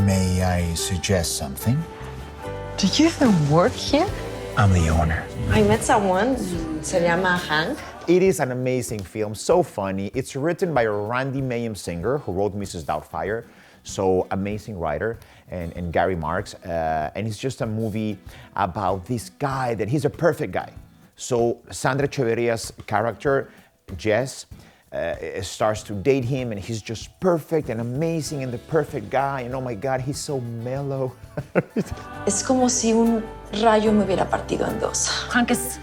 May I suggest something? Do you even work here? I'm the owner. I met someone, se llama Hank. It is an amazing film, so funny. It's written by Randy Mayhem Singer, who wrote Mrs. Doubtfire, so amazing writer, and Gary Marks. And it's just a movie about this guy that he's a perfect guy. So Sandra Echeverria's character, Jess, starts to date him, and he's just perfect and amazing and the perfect guy. And oh my God, he's so mellow. Es como si un rayo me hubiera partido en dos. Hank es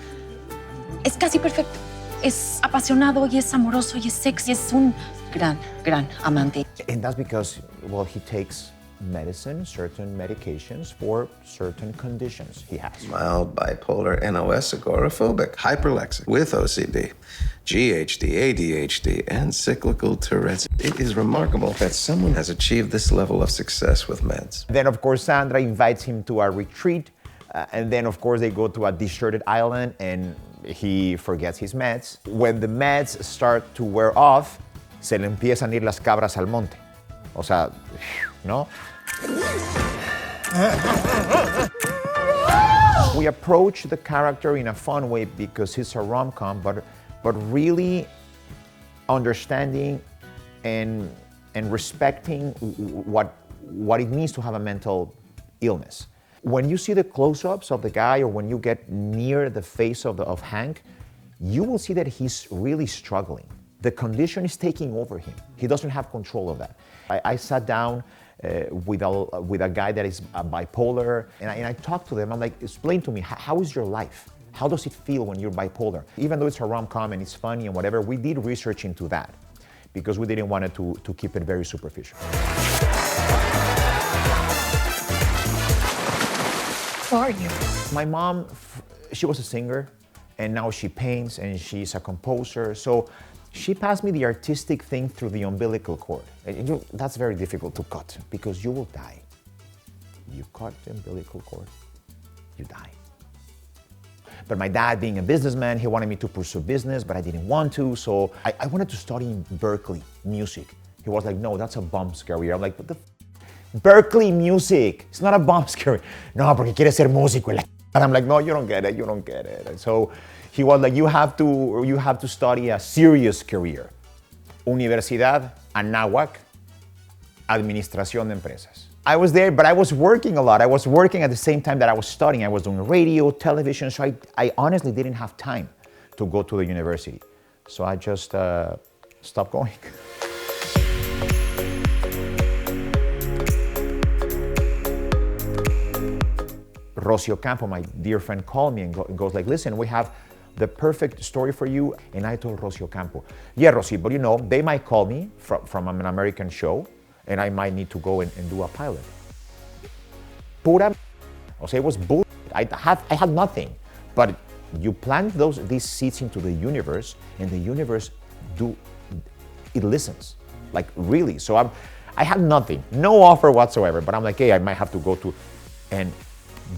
casi perfecto. Es apasionado y es amoroso y es sexy. Es un gran amante. And that's because, well, he takes medicine, certain medications for certain conditions he has. Mild bipolar, NOS, agoraphobic, hyperlexic, with OCD, GHD, ADHD, and cyclical Tourette's. It is remarkable that someone has achieved this level of success with meds. Then, of course, Sandra invites him to a retreat, and then, of course, they go to a deserted island, and he forgets his meds. When the meds start to wear off, se le empiezan a ir las cabras al monte. O sea, ¿no? We approach the character in a fun way because it's a rom-com, but really understanding and respecting what it means to have a mental illness. When you see the close-ups of the guy, or when you get near the face of Hank, you will see that he's really struggling. The condition is taking over him. He doesn't have control of that. I sat down with a guy that is bipolar, and I talked to them. I'm like, explain to me, how is your life? How does it feel when you're bipolar? Even though it's a rom-com and it's funny and whatever, we did research into that because we didn't want it to keep it very superficial. Who are you? My mom, she was a singer, and now she paints, and she's a composer. So she passed me the artistic thing through the umbilical cord. And that's very difficult to cut because you will die. You cut the umbilical cord, you die. But my dad, being a businessman, he wanted me to pursue business, but I didn't want to. So I wanted to study in Berkeley music. He was like, no, that's a bum's career. I'm like, what the Berkeley music, it's not a bum's career. No, porque quiere ser músico. And I'm like, no, you don't get it, you don't get it. And so he was like, you have to study a serious career. Universidad Anáhuac, Administración de Empresas. I was there, but I was working a lot. I was working at the same time that I was studying. I was doing radio, television, so I honestly didn't have time to go to the university. So I just stopped going. Rocio Campo, my dear friend, called me and goes like, listen, we have the perfect story for you. And I told Rocio Campo, yeah, Rocio, but you know, they might call me from an American show and I might need to go and do a pilot. Pura, o sea, it was bull. I had nothing, but you plant these seeds into the universe, and the universe it listens, like really. So I had nothing, no offer whatsoever, but I'm like, hey, I might have to go to, and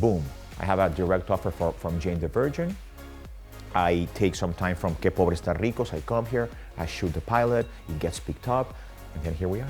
boom, I have a direct offer from Jane the Virgin. I take some time from Que Pobre Está Ricos. I come here, I shoot the pilot, it gets picked up, and then here we are.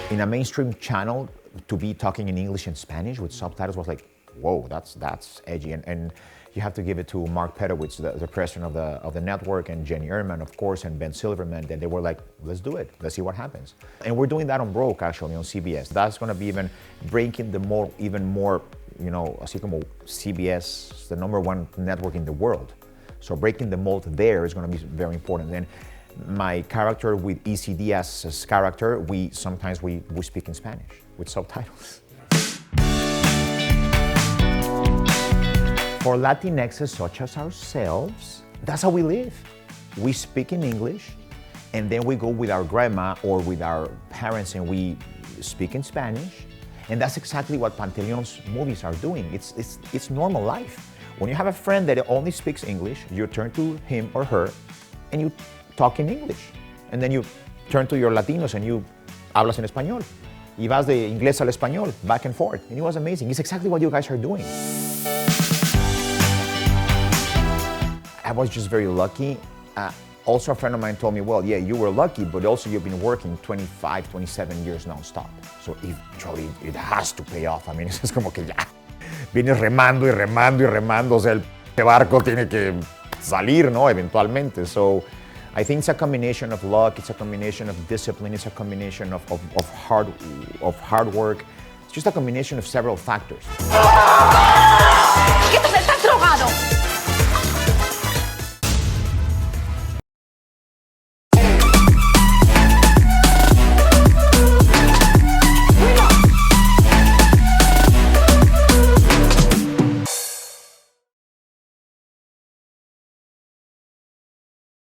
In a mainstream channel, to be talking in English and Spanish with subtitles was like, whoa, that's edgy. And you have to give it to Mark Pedowitz, the president of the network, and Jenny Ehrman, of course, and Ben Silverman. Then they were like, let's do it. Let's see what happens. And we're doing that on Broke, actually, on CBS. That's going to be even breaking the mold even more, you know, así como CBS, the #1 network in the world. So breaking the mold there is going to be very important. And my character with EC Diaz's character, we sometimes speak in Spanish with subtitles. For Latinxes such as ourselves, that's how we live. We speak in English, and then we go with our grandma or with our parents and we speak in Spanish. And that's exactly what Pantaleon's movies are doing. It's normal life. When you have a friend that only speaks English, you turn to him or her and you talk in English. And then you turn to your Latinos and you hablas en español. Y vas de inglés al español, back and forth. And it was amazing. It's exactly what you guys are doing. I was just very lucky. Also, a friend of mine told me, well, yeah, you were lucky, but also you've been working 25, 27 years nonstop. So eventually it has to pay off. I mean, es como que ya vienes remando y remando y remando. O sea, el barco tiene que salir, ¿no? Eventualmente. So I think it's a combination of luck, it's a combination of discipline, it's a combination of hard work. It's just a combination of several factors. ¿Qué estás drogado?